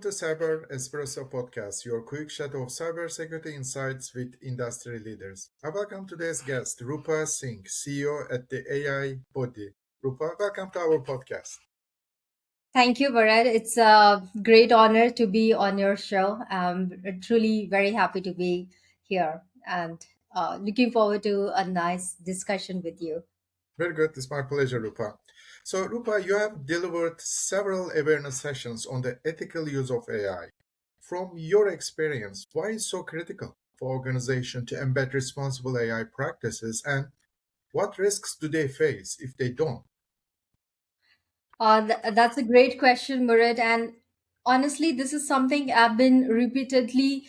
to Cyber Espresso Podcast, your quick chat of cybersecurity insights with industry leaders. I welcome today's guest, Rupa Singh, CEO at the AI Body. Rupa, welcome to our podcast. Thank you, Bharat. It's a great honor to be on your show. I'm truly very happy to be here and looking forward to a nice discussion with you. Very good. It's my pleasure, Rupa. So, Rupa, you have delivered several awareness sessions on the ethical use of AI. From your experience, why is so critical for organization to embed responsible AI practices, and what risks do they face if they don't? That's a great question, Murid. And honestly, this is something I've been repeatedly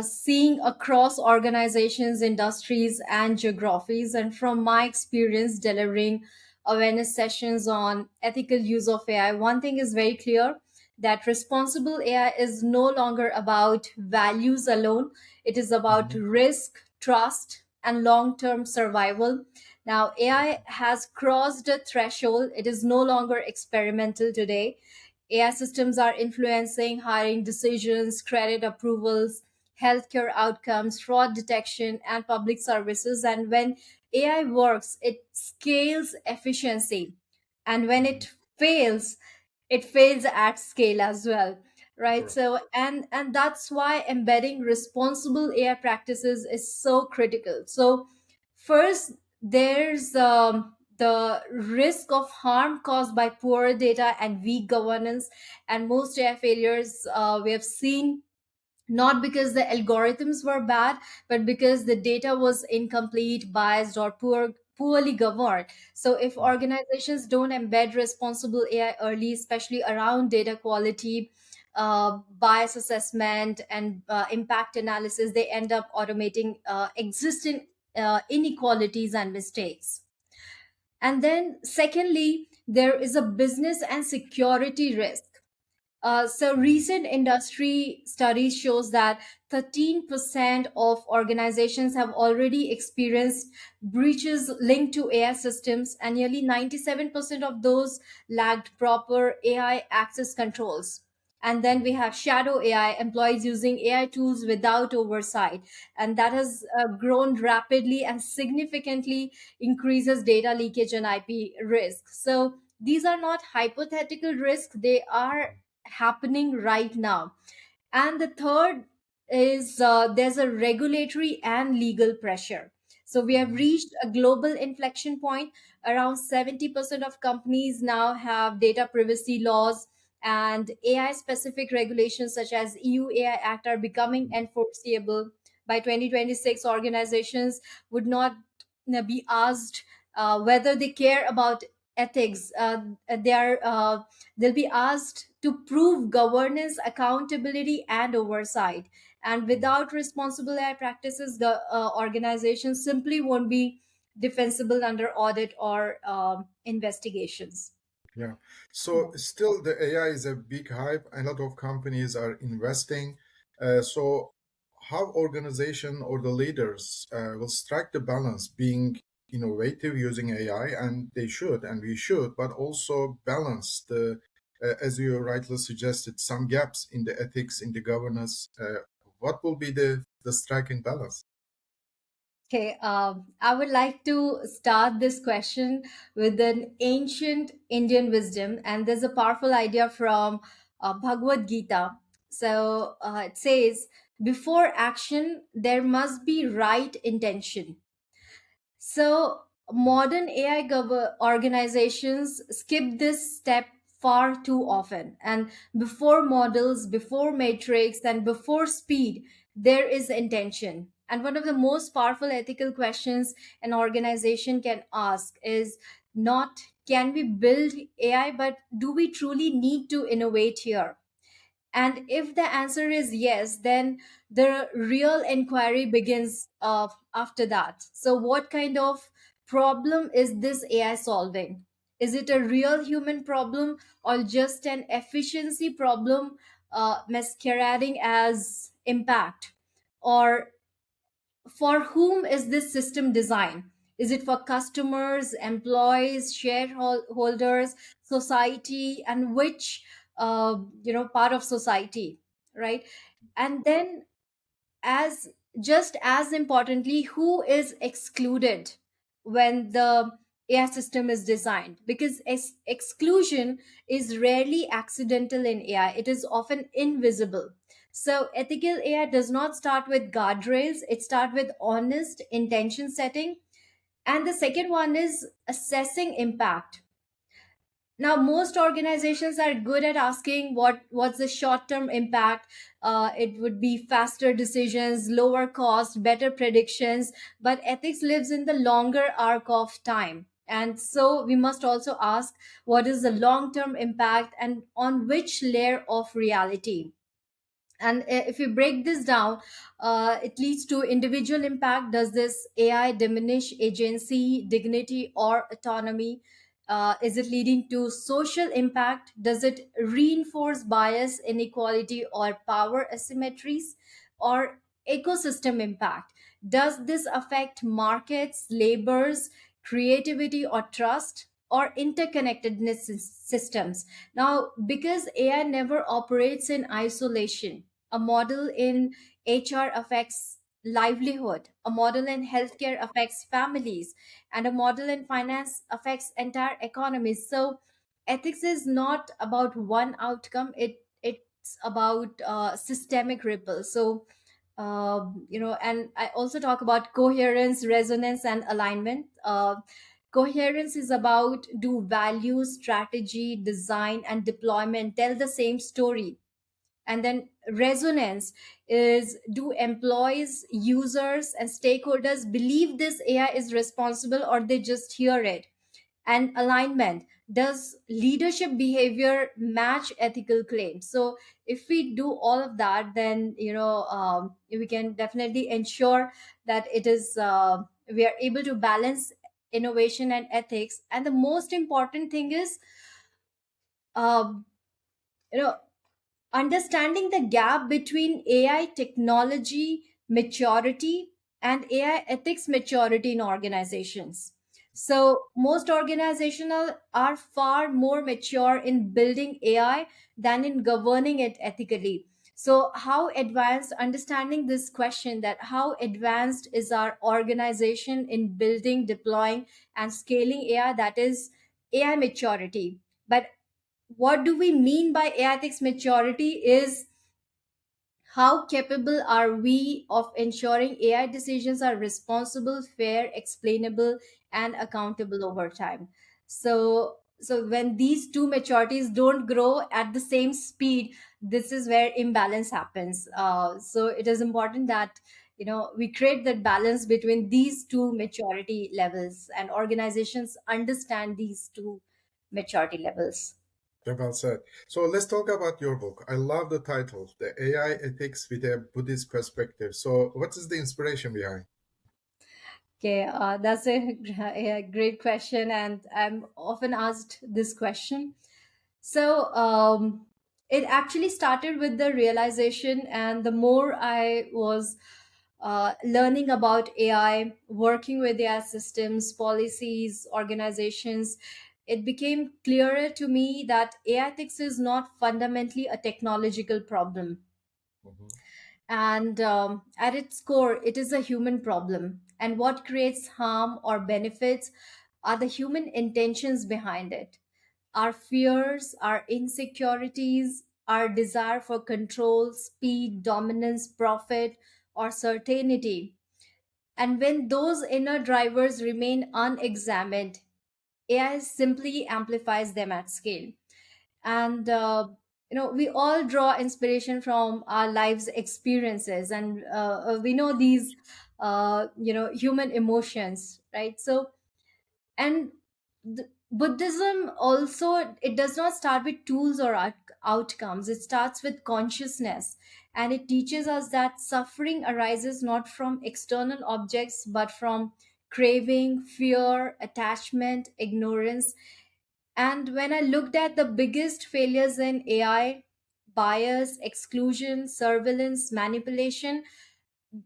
seeing across organizations, industries, and geographies. And from my experience delivering awareness sessions on ethical use of AI, one thing is very clear that responsible AI is no longer about values alone, it is about Mhm. risk, trust, and long term survival. Now, AI has crossed a threshold. It is no longer experimental today. AI systems are influencing hiring decisions, credit approvals, healthcare outcomes, fraud detection, and public services. And when AI works, it scales efficiency. And when Mhm. it fails at scale as well, right? Correct. So and that's why embedding responsible AI practices is so critical. So first, there's the risk of harm caused by poor data and weak governance. And most AI failures we have seen not because the algorithms were bad, but because the data was incomplete, biased, or poorly governed. So if Mhm. organizations don't embed responsible AI early, especially around data quality, bias assessment, and impact analysis, they end up automating existing inequalities and mistakes. And then secondly, there is a business and security risk. So recent industry studies shows that 13% of organizations have already experienced breaches linked to AI systems, and nearly 97% of those lacked proper AI access controls. And then we have shadow AI, employees using AI tools without oversight, and that has grown rapidly and significantly increases data leakage and IP risk. So these are not hypothetical risks, they are happening right now. And the third is there's a regulatory and legal pressure. So we have Mhm. reached a global inflection point. Around 70% of companies now have data privacy laws, and AI specific regulations such as EU AI Act are becoming enforceable. By 2026, organizations would not be asked whether they care about ethics. They'll be asked to prove governance, accountability, and oversight. And without responsible AI practices, the organization simply won't be defensible under audit or investigations. Yeah. So still the AI is a big hype. A lot of companies are investing. So how organization or the leaders will strike the balance being innovative using AI, and they should, and we should, but also balance as you rightly suggested, some gaps in the ethics, in the governance. What will be the striking balance? Okay, I would like to start this question with an ancient Indian wisdom, and there's a powerful idea from Bhagavad Gita. So it says, before action, there must be right intention. So modern AI organizations skip this step far too often. And before models, before matrix, and before speed, there is intention. And one of the most powerful ethical questions an organization can ask is not can we build AI, but do we truly need to innovate here? And if the answer is yes, then the real inquiry begins after that. So, what kind of problem is this AI solving? Is it a real human problem or just an efficiency problem masquerading as impact? Or for whom is this system designed? Is it for customers, employees, shareholders, society, and which part of society, right? And then, as just as importantly, who is excluded when the AI system is designed? Because exclusion is rarely accidental in AI, it is often invisible. So ethical AI does not start with guardrails, it starts with honest intention setting. And the second one is assessing impact. Now most organizations are good at asking what's the short term impact. It would be faster decisions, lower cost, better predictions, but ethics lives in the longer arc of time. And so we must also ask what is the long term impact and on which layer of reality. And if you break this down, it leads to individual impact. Does this AI diminish agency, dignity, or autonomy? Is it leading to social impact? Does it reinforce bias, inequality, or power asymmetries? Or ecosystem impact? Does this affect markets, labors, creativity, or trust? Or interconnectedness systems? Now, because AI never operates in isolation, a model in HR affects livelihood, a model in healthcare affects families, and a model in finance affects entire economies. So ethics is not about one outcome, it's about systemic ripple. So and I also talk about coherence, resonance, and alignment. Coherence is about, do values, strategy, design, and deployment tell the same story? And then resonance is, do employees, users, and stakeholders believe this AI is responsible, or they just hear it? And alignment, does leadership behavior match ethical claims? So if we do all of that, then we can definitely ensure that it is we are able to balance innovation and ethics. And the most important thing is um, you know understanding the gap between AI technology maturity and AI ethics maturity in organizations. So most organizations are far more mature in building AI than in governing it ethically. So how advanced, understanding this question, that how advanced is our organization in building, deploying, and scaling AI, that is AI maturity. But what do we mean by AI ethics maturity is, how capable are we of ensuring AI decisions are responsible, fair, explainable, and accountable over time? So when these two maturities don't grow at the same speed, this is where imbalance happens. So it is important that we create that balance between these two maturity levels, and organizations understand these two maturity levels. Yeah, well said. So let's talk about your book. I love the title, The AI Ethics with a Buddhist Perspective. So what is the inspiration behind? Okay, that's a great question, and I'm often asked this question. So it actually started with the realization, and the more I was learning about AI, working with AI systems, policies, organizations, it became clearer to me that AI ethics is not fundamentally a technological problem, Mhm. and at its core it is a human problem, and what creates harm or benefits are the human intentions behind it, our fears, our insecurities, our desire for control, speed, dominance, profit, or certainty. And when those inner drivers remain unexamined, AI simply amplifies them at scale. And we all draw inspiration from our lives experiences, and we know these human emotions, right? So, and Buddhism also, it does not start with tools or outcomes, it starts with consciousness. And it teaches us that suffering arises not from external objects but from craving, fear, attachment, ignorance. And when I looked at the biggest failures in AI, bias, exclusion, surveillance, manipulation,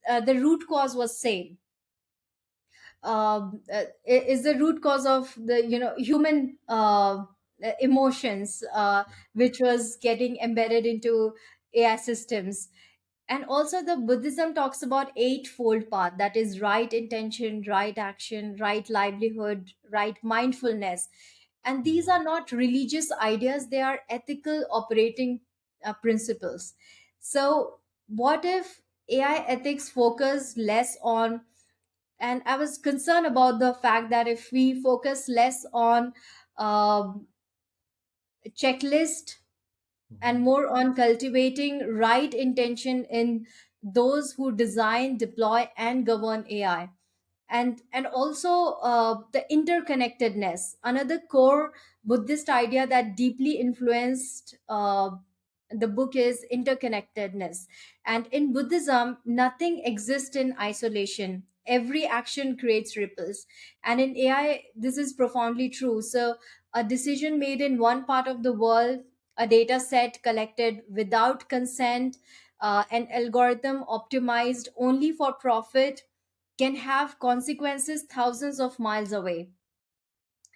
the root cause was same. Is the root cause of the human emotions, which was getting embedded into AI systems. And also the Buddhism talks about eightfold path, that is right intention, right action, right livelihood, right mindfulness. And these are not religious ideas, they are ethical operating principles. So what if AI ethics focus less on, and I was concerned about the fact that if we focus less on um, checklist and Mhm. more on cultivating right intention in those who design, deploy, and govern AI. And also the interconnectedness, another core Buddhist idea that deeply influenced the book, is interconnectedness. And in Buddhism, nothing exists in isolation, every action creates ripples. And in AI this is profoundly true. So a decision made in one part of the world, a data set collected without consent, an algorithm optimized only for profit, can have consequences thousands of miles away.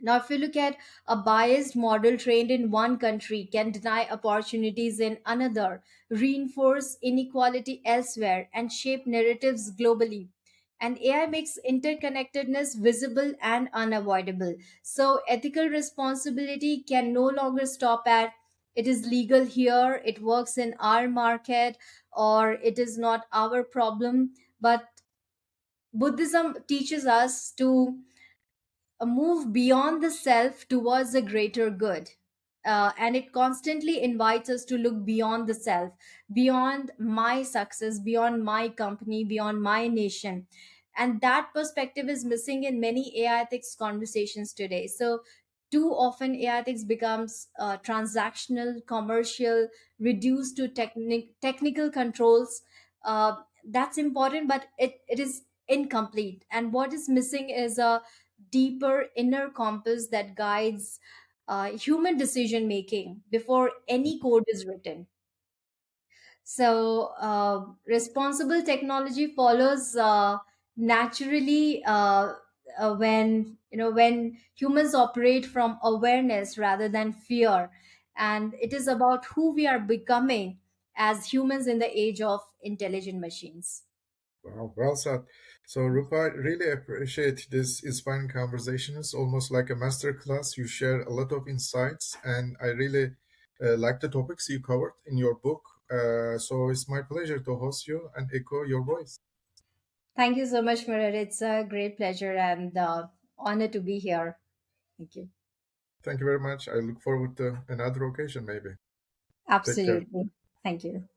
Now, if you look at a biased model trained in one country, can deny opportunities in another, reinforce inequality elsewhere, and shape narratives globally. And AI makes interconnectedness visible and unavoidable. So, ethical responsibility can no longer stop at it is legal here, it works in our market, or it is not our problem. But Buddhism teaches us to move beyond the self towards a greater good. And it constantly invites us to look beyond the self, beyond my success, beyond my company, beyond my nation. And that perspective is missing in many AI ethics conversations today. So, too often AI ethics becomes transactional, commercial, reduced to technical controls. That's important, but it is incomplete. And what is missing is a deeper inner compass that guides human decision making before any code is written. So responsible technology follows naturally when when humans operate from awareness rather than fear, and it is about who we are becoming as humans in the age of intelligent machines. Wow, well said. So, Rupa, I really appreciate this inspiring conversation. It's almost like a master class. You share a lot of insights, and I really like the topics you covered in your book. So, it's my pleasure to host you and echo your voice. Thank you so much, Mirror. It's a great pleasure and honor to be here. Thank you. Thank you very much. I look forward to another occasion, maybe. Take care. Absolutely. Thank you.